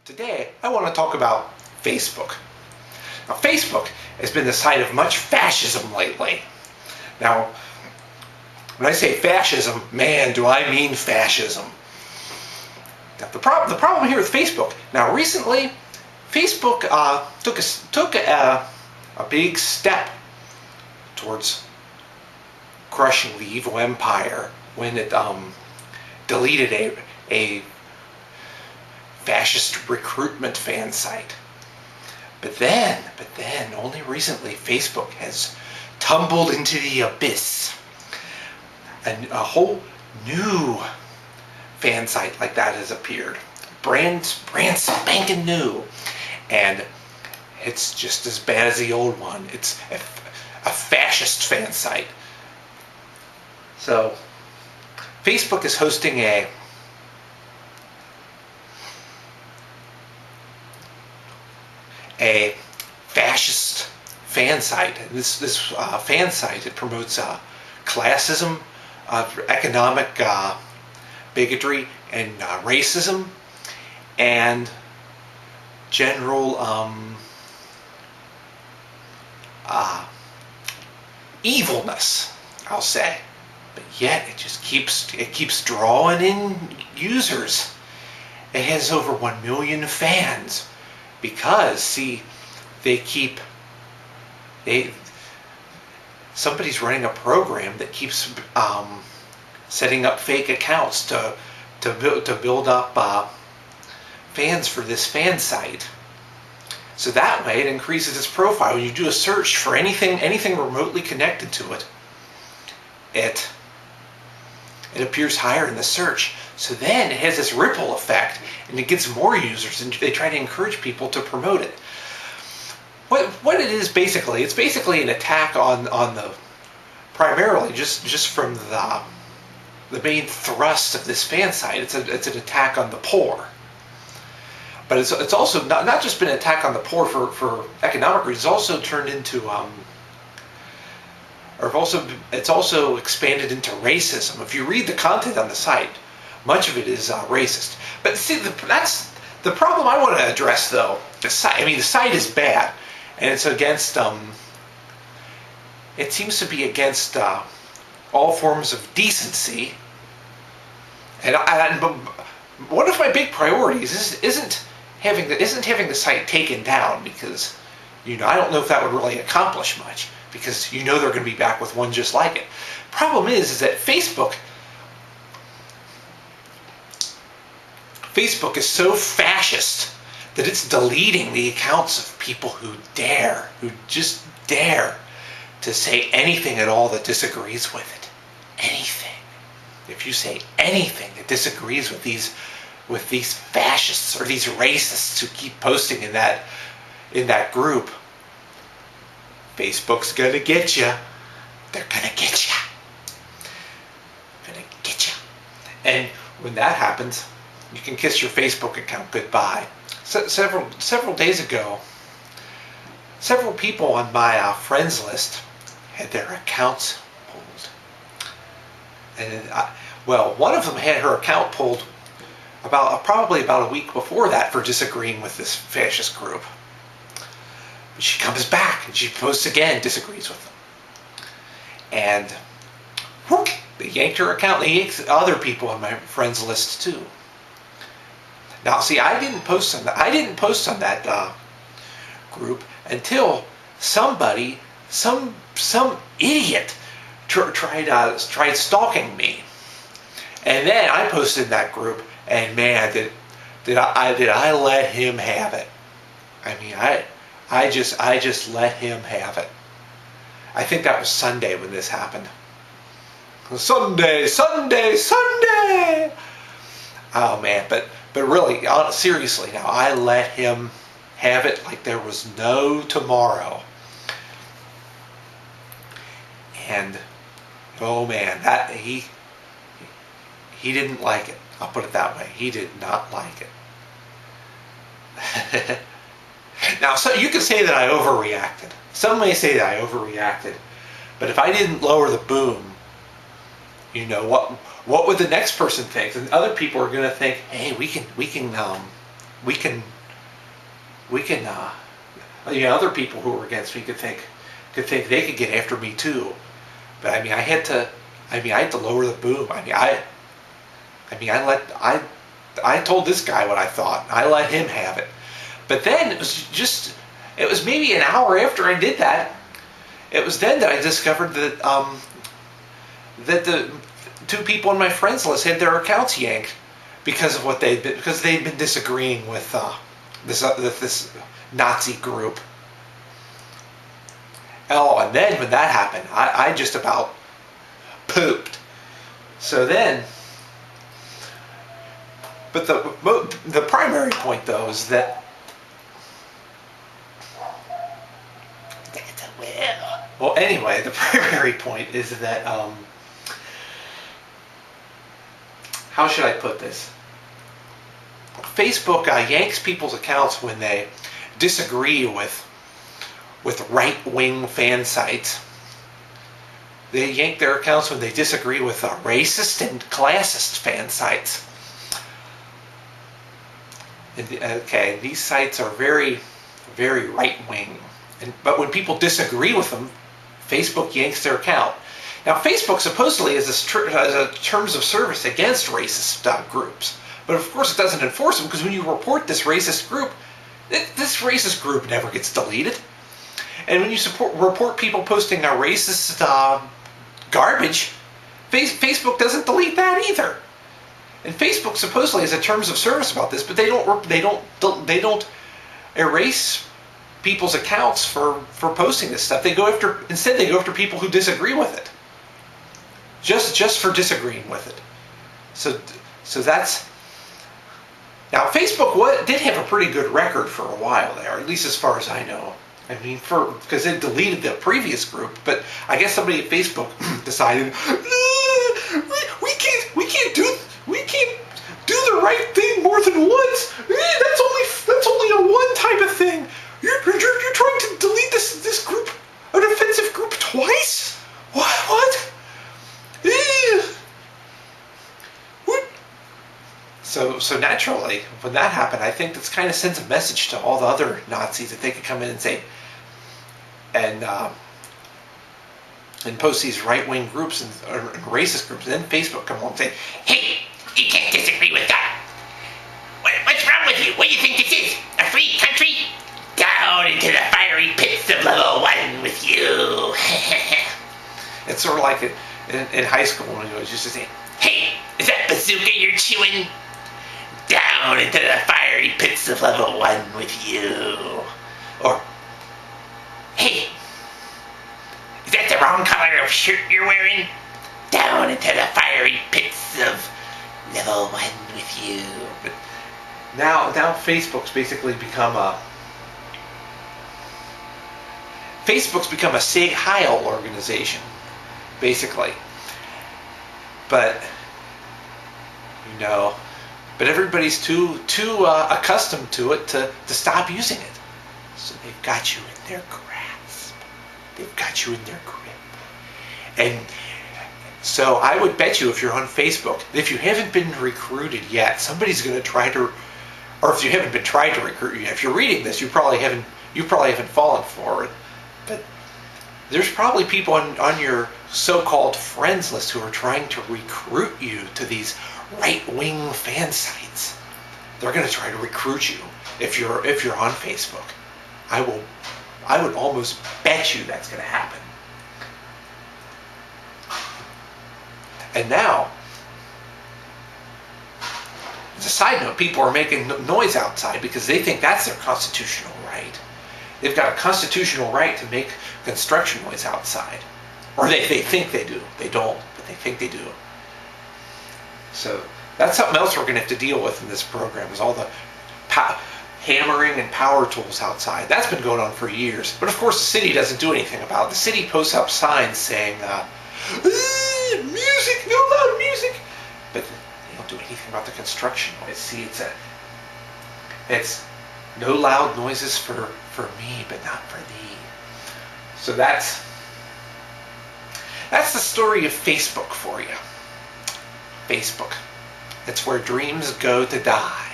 Today, I want to talk about Facebook. Now, Facebook has been the site of much fascism lately. Now, when I say fascism, man, do I mean fascism. Now, the problem here with Facebook, now recently, Facebook took a big step towards crushing the evil empire when it deleted a fascist recruitment fan site. But then, only recently, Facebook has tumbled into the abyss. And a whole new fan site like that has appeared. Brand spanking new. And it's just as bad as the old one. It's a fascist fan site. So, Facebook is hosting a fascist fan site. This fan site, it promotes classism, economic bigotry, and racism, and general evilness, I'll say. But yet it just keeps drawing in users. It has over 1 million fans. Because, see, somebody's running a program that keeps setting up fake accounts to build up fans for this fan site. So that way it increases its profile. When you do a search for anything remotely connected to it, it appears higher in the search. So then it has this ripple effect, and it gets more users, and they try to encourage people to promote it. What it is basically, it's basically an attack on the, primarily just from the main thrust of this fan site. It's an attack on the poor. But it's also not just been an attack on the poor for economic reasons. It's also turned into it's also expanded into racism. If you read the content on the site, much of it is racist. But see, that's the problem I want to address, though. The site is bad, and it's against. It seems to be against all forms of decency. And one of my big priorities isn't having the site taken down, because I don't know if that would really accomplish much, because they're going to be back with one just like it. Problem is that Facebook is so fascist that it's deleting the accounts of people who just dare to say anything at all that disagrees with it. Anything. If you say anything that disagrees with these fascists or these racists who keep posting in that group, Facebook's gonna get you. They're gonna get you. Gonna get you. And when that happens, you can kiss your Facebook account goodbye. Several days ago, several people on my friends list had their accounts pulled. And one of them had her account pulled probably about a week before that for disagreeing with this fascist group. But she comes back and she posts again, disagrees with them. And they yanked her account. They yanked other people on my friends list too. Now, see, I didn't post on that group until somebody, some idiot, tried stalking me, and then I posted in that group, and man, did I let him have it? I just let him have it. I think that was Sunday when this happened. Sunday. Oh man, but really, seriously now, I let him have it like there was no tomorrow. And oh man, that he didn't like it. I'll put it that way. He did not like it. Now, so you could say that I overreacted. Some may say that I overreacted, but if I didn't lower the boom, what would the next person think? And other people are going to think, hey, we can we can, other people who were against me could think they could get after me too. But I had to lower the boom. I told this guy what I thought. I let him have it. But then it was maybe an hour after I did that. It was then that I discovered that the two people on my friends list had their accounts yanked because they'd been disagreeing with this Nazi group. Oh, and then when that happened, I just about pooped. So then, but the primary point though is that well, anyway, the primary point is that how should I put this? Facebook yanks people's accounts when they disagree with right-wing fan sites. They yank their accounts when they disagree with racist and classist fan sites. Okay, these sites are very, very right-wing. But when people disagree with them, Facebook yanks their account. Now, Facebook supposedly is a terms of service against racist groups. But of course it doesn't enforce them, because when you report this racist group, this racist group never gets deleted. And when you report people posting a racist garbage, Facebook doesn't delete that either. And Facebook supposedly has a terms of service about this, but they don't erase people's accounts for posting this stuff. Instead they go after people who disagree with it, just for disagreeing with it. So that's. Now, Facebook did have a pretty good record for a while there, at least as far as I know. Because it deleted the previous group, but I guess somebody at Facebook decided we can't do the right thing more than once. That's only a one type of thing. You're trying to delete this group, an offensive group, twice? What? So naturally, when that happened, I think this kind of sends a message to all the other Nazis that they could come in and say, and post these right-wing groups and racist groups, and then Facebook come along and say, hey, you can't disagree with that. What's wrong with you? What do you think this is? A free country? Down into the fiery pits of level 1 with you. It's sort of like in high school when it was just to say, hey, is that bazooka you're chewing? Down into the fiery pits of level 1 with you. Or, hey, is that the wrong color of shirt you're wearing? Down into the fiery pits of level 1 with you. But now Facebook's basically become a Sig Heil organization, basically. But but everybody's too accustomed to it to stop using it. So they've got you in their grasp. They've got you in their grip. And so I would bet you, if you're on Facebook, if you haven't been recruited yet, somebody's going to try to, or if you haven't been trying to recruit you, if you're reading this, you probably haven't fallen for it. But there's probably people on your so-called friends list who are trying to recruit you to these right-wing fan sites. They're going to try to recruit you if you're on Facebook. I would almost bet you that's going to happen. And now, as a side note, people are making noise outside because they think that's their constitutional right. They've got a constitutional right to make construction noise outside. Or they think they do. They don't, but they think they do. So that's something else we're going to have to deal with in this program, is all the hammering and power tools outside. That's been going on for years. But of course the city doesn't do anything about it. The city posts up signs saying, music, no loud music. But they don't do anything about the construction noise. See, it's no loud noises for me, but not for thee. So that's the story of Facebook for you. Facebook. It's where dreams go to die.